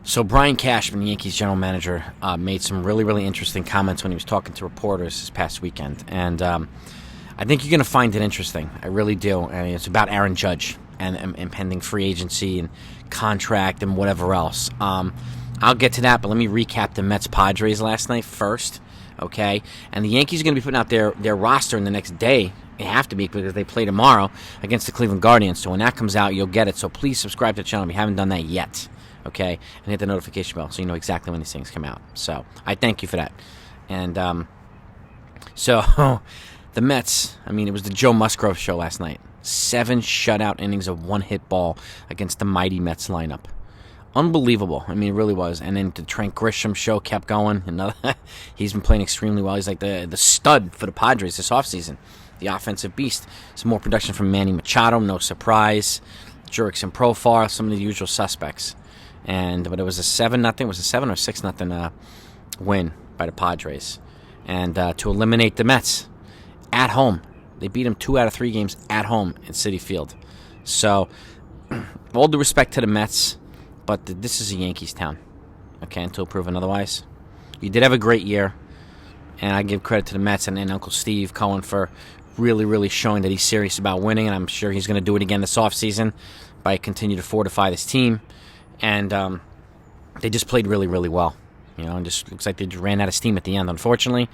So Brian Cashman, the Yankees general manager, made some really, really interesting comments when he was talking to reporters this past weekend. And I think you're going to find it interesting. I really do. I mean, it's about Aaron Judge and impending free agency and contract and whatever else. I'll get to that, but let me recap the Mets-Padres last night first, okay? And the Yankees are going to be putting out their roster in the next day. They have to be because they play tomorrow against the Cleveland Guardians. So when that comes out, you'll get it. So please subscribe to the channel if you haven't done that yet. Okay, and hit the notification bell so you know exactly when these things come out. So I thank you for that. And so the Mets, I mean, it was the Joe Musgrove show last night. 7 shutout innings of one-hit ball against the mighty Mets lineup. Unbelievable. I mean, it really was. And then the Trent Grisham show kept going. He's been playing extremely well. He's like the stud for the Padres this offseason. The offensive beast. Some more production from Manny Machado, no surprise. Jurickson Profar, some of the usual suspects. But it was a 7-0. Was a 7 or 6-0 win by the Padres, and to eliminate the Mets at home. They beat them 2 out of 3 games at home at Citi Field. So, all due respect to the Mets, but this is a Yankees town. Okay, until proven otherwise. You did have a great year, and I give credit to the Mets and Uncle Steve Cohen for really, really showing that he's serious about winning, and I'm sure he's going to do it again this offseason by continue to fortify this team. And they just played really, really well. You know, and just looks like they just ran out of steam at the end, unfortunately.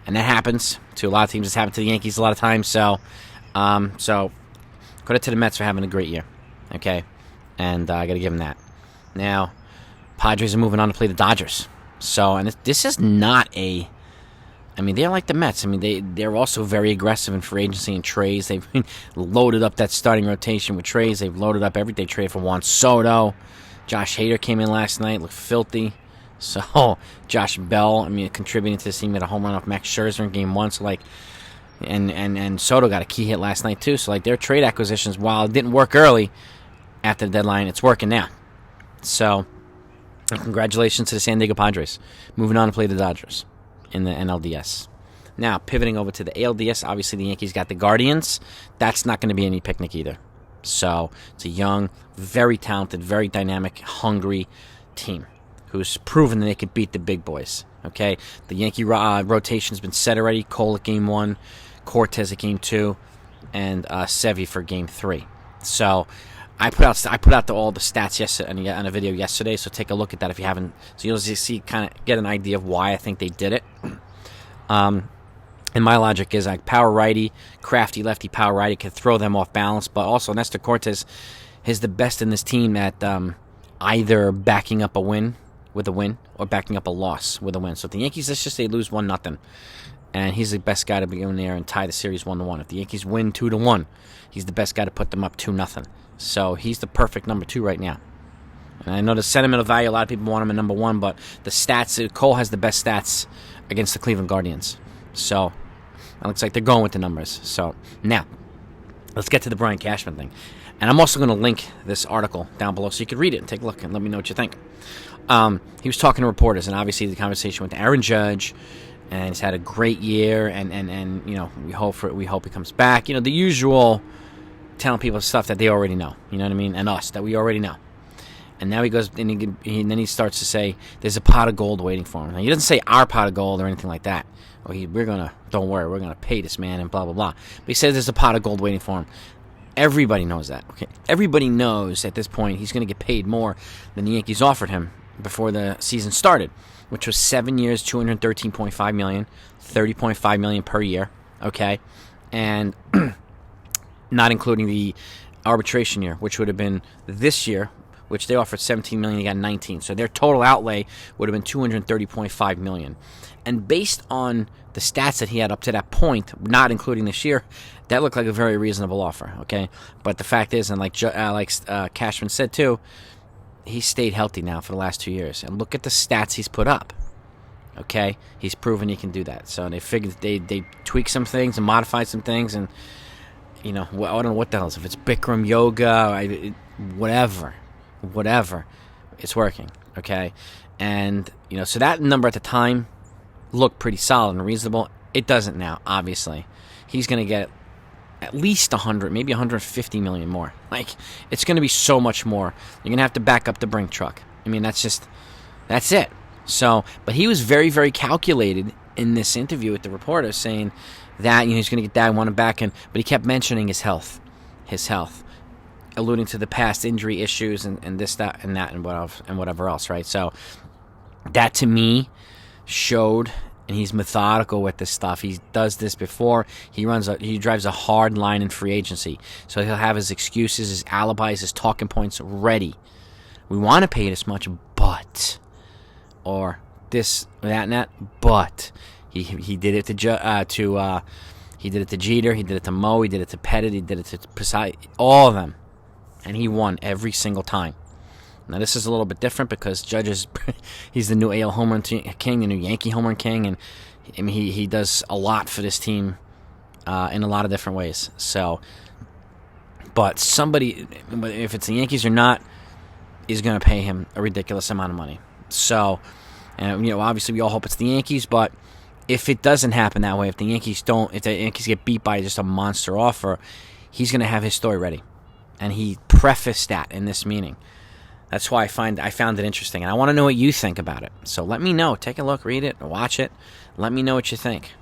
And that happens to a lot of teams. It's happened to the Yankees a lot of times. So credit to the Mets for having a great year. Okay? And I got to give them that. Now, Padres are moving on to play the Dodgers. So, and this is not a... I mean, they're like the Mets. I mean, they're also very aggressive in free agency and trades. They've loaded up that starting rotation with trades. They've loaded up everything. They traded for Juan Soto. Josh Hader came in last night, looked filthy. So, Josh Bell, I mean, contributing to this team, had a home run off Max Scherzer in Game 1. So, like, and Soto got a key hit last night, too. So, like, their trade acquisitions, while it didn't work early after the deadline, it's working now. So, congratulations to the San Diego Padres. Moving on to play the Dodgers in the NLDS. Now, pivoting over to the ALDS, obviously the Yankees got the Guardians. That's not going to be any picnic either. So, it's a young, very talented, very dynamic, hungry team who's proven that they could beat the big boys. Okay? The Yankee rotation's been set already. Cole at Game 1, Cortez at Game 2, and Sevy for Game 3. So, I put out all the stats yesterday on a video yesterday, so take a look at that if you haven't. So you'll see, kind of get an idea of why I think they did it. And my logic is like power righty, crafty lefty power righty can throw them off balance, but also Nestor Cortez is the best in this team at either backing up a win with a win or backing up a loss with a win. So if the Yankees, let's just say, lose 1-0, and he's the best guy to be in there and tie the series 1-1. If the Yankees win 2-1, he's the best guy to put them up 2-0. So he's the perfect number 2 right now. And I know the sentimental value, a lot of people want him at number 1, but the stats, Cole has the best stats against the Cleveland Guardians. So it looks like they're going with the numbers. So now, let's get to the Brian Cashman thing. And I'm also going to link this article down below so you can read it and take a look and let me know what you think. He was talking to reporters, and obviously the conversation with Aaron Judge, and he's had a great year, and you know, we hope he comes back. You know, the usual telling people stuff that they already know. You know what I mean? And us, that we already know. And now he goes, and then he starts to say, there's a pot of gold waiting for him. Now, he doesn't say our pot of gold or anything like that. Or don't worry, we're going to pay this man and blah, blah, blah. But he says there's a pot of gold waiting for him. Everybody knows that. Okay, everybody knows at this point he's going to get paid more than the Yankees offered him before the season started, which was 7 years, $213.5 million, $30.5 million per year. Okay, and not including the arbitration year, which would have been this year, which they offered $17 million, he got $19. So their total outlay would have been $230.5 million. And based on the stats that he had up to that point, not including this year, that looked like a very reasonable offer, okay? But the fact is, and like Cashman said too, he stayed healthy now for the last 2 years. And look at the stats he's put up, okay? He's proven he can do that. So they figured they tweaked some things and modified some things, and, you know, I don't know what the hell is. If it's Bikram yoga, whatever, it's working, okay? And, you know, so that number at the time looked pretty solid and reasonable. It doesn't now, obviously. He's going to get at least 100, maybe 150 million more. Like, it's going to be so much more. You're going to have to back up the Brink truck. I mean, that's it. So, but he was very, very calculated in this interview with the reporter, saying that he's going to get that and want him back, but he kept mentioning his health, alluding to the past injury issues and this, that, and that, and whatever else, right? So that to me showed, and he's methodical with this stuff. He does this before. He drives a hard line in free agency, so he'll have his excuses, his alibis, his talking points ready. We want to pay this much, but, or this, that, and that, but he did it to he did it to Jeter, he did it to Mo, he did it to Pettit, he did it to Posai, all of them, and he won every single time. Now this is a little bit different because Judge he's the new AL home run king, the new Yankee home run king, and I mean, he does a lot for this team in a lot of different ways. So, but somebody, if it's the Yankees or not, is going to pay him a ridiculous amount of money. So, and obviously we all hope it's the Yankees, but if it doesn't happen that way, if the Yankees get beat by just a monster offer, he's going to have his story ready, and he prefaced that in this meeting. That's why I found it interesting, and I want to know what you think about it. So let me know. Take a look, read it, or watch it. Let me know what you think.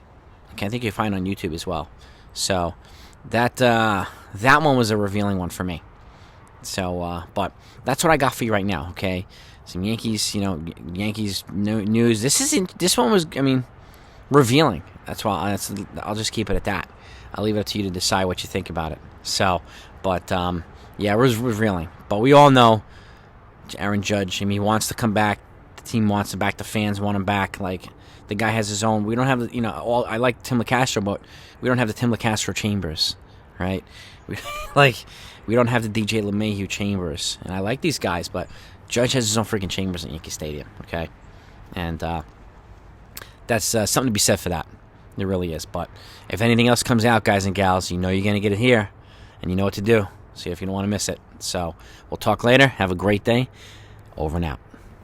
Okay, I think you'll find it on YouTube as well. So that one was a revealing one for me. So, but that's what I got for you right now. Okay, some Yankees, Yankees news. This one was, revealing. That's why I'll just keep it at that. I'll leave it up to you to decide what you think about it. So, but yeah, it was revealing. But we all know Aaron Judge. He wants to come back. The team wants him back. The fans want him back. Like, the guy has his own. We don't have I like Tim LeCastro, but we don't have the Tim LeCastro chambers, right? We don't have the DJ LeMahieu chambers, and I like these guys, but Judge has his own freaking chambers at Yankee Stadium. Okay, and that's something to be said for that. There really is. But if anything else comes out, guys and gals, you're going to get it here, and you know what to do. So if you don't want to miss it. So we'll talk later. Have a great day. Over and out.